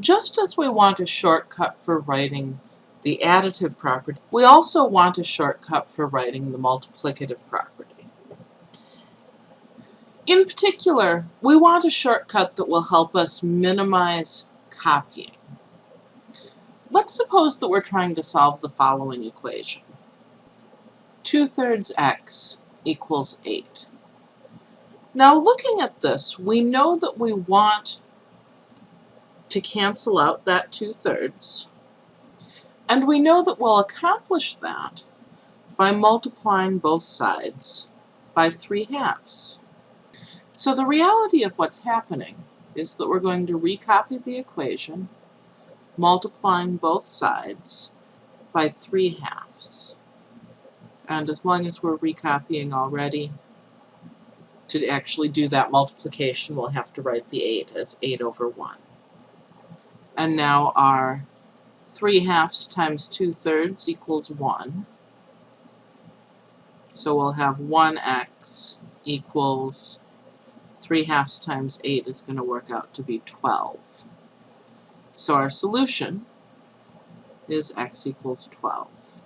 Just as we want a shortcut for writing the additive property, we also want a shortcut for writing the multiplicative property. In particular, we want a shortcut that will help us minimize copying. Let's suppose that we're trying to solve the following equation. 2/3 x equals 8. Now looking at this, we know that we want to cancel out that 2/3, and we know that we'll accomplish that by multiplying both sides by 3/2. So the reality of what's happening is that we're going to recopy the equation, multiplying both sides by 3/2. And as long as we're recopying already, to actually do that multiplication, we'll have to write the 8 as 8/1. And now our 3/2 times 2/3 equals 1. So we'll have 1x equals 3/2 times 8 is going to work out to be 12. So our solution is x equals 12.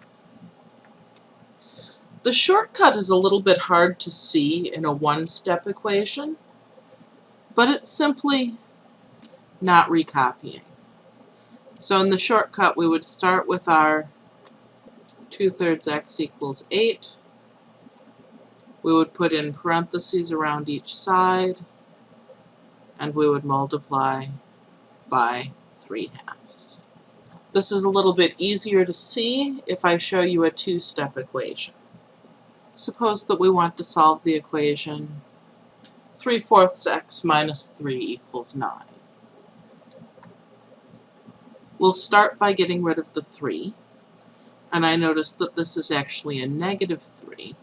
The shortcut is a little bit hard to see in a one-step equation, but it's simply not recopying. So in the shortcut, we would start with our 2/3 x equals 8. We would put in parentheses around each side, and we would multiply by 3/2. This is a little bit easier to see if I show you a two-step equation. Suppose that we want to solve the equation 3/4 x minus 3 equals 9. We'll start by getting rid of the 3, and I notice that this is actually a negative 3.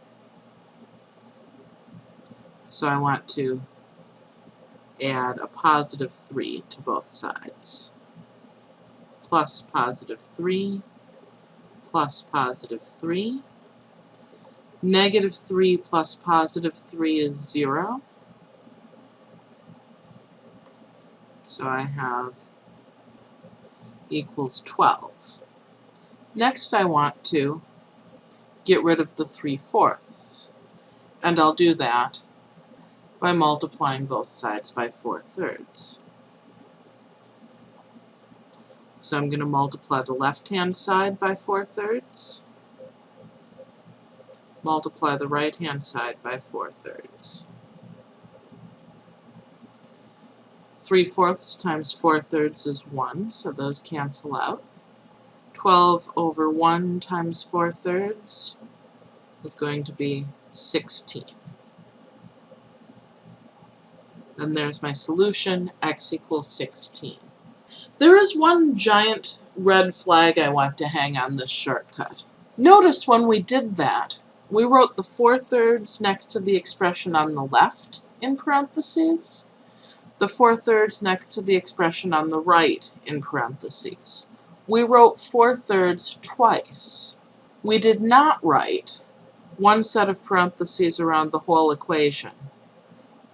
So I want to add a positive 3 to both sides. Plus positive 3, plus positive 3. Negative 3 plus positive 3 is 0. So I have equals 12. Next I want to get rid of the 3/4, and I'll do that by multiplying both sides by 4/3. So I'm going to multiply the left-hand side by 4/3, multiply the right-hand side by 4/3. 3/4 times 4/3 is 1, so those cancel out. 12/1 times 4/3 is going to be 16. And there's my solution, x equals 16. There is one giant red flag I want to hang on this shortcut. Notice when we did that, we wrote the 4/3 next to the expression on the left in parentheses, the 4/3 next to the expression on the right in parentheses. We wrote 4/3 twice. We did not write one set of parentheses around the whole equation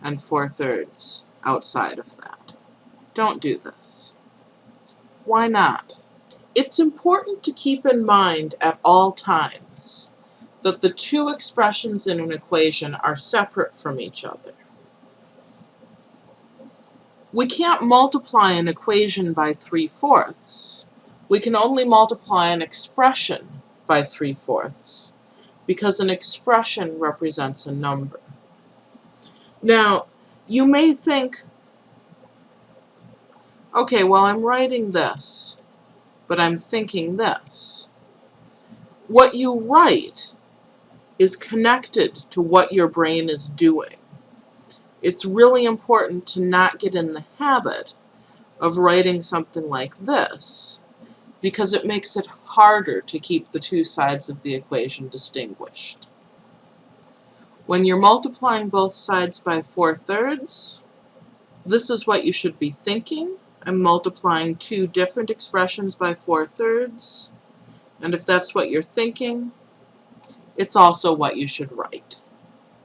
and 4/3 outside of that. Don't do this. Why not? It's important to keep in mind at all times that the two expressions in an equation are separate from each other. We can't multiply an equation by 3/4. We can only multiply an expression by 3/4 because an expression represents a number. Now, you may think, okay, well, I'm writing this, but I'm thinking this. What you write is connected to what your brain is doing. It's really important to not get in the habit of writing something like this, because it makes it harder to keep the two sides of the equation distinguished. When you're multiplying both sides by 4/3, this is what you should be thinking. I'm multiplying two different expressions by 4/3, and if that's what you're thinking, it's also what you should write.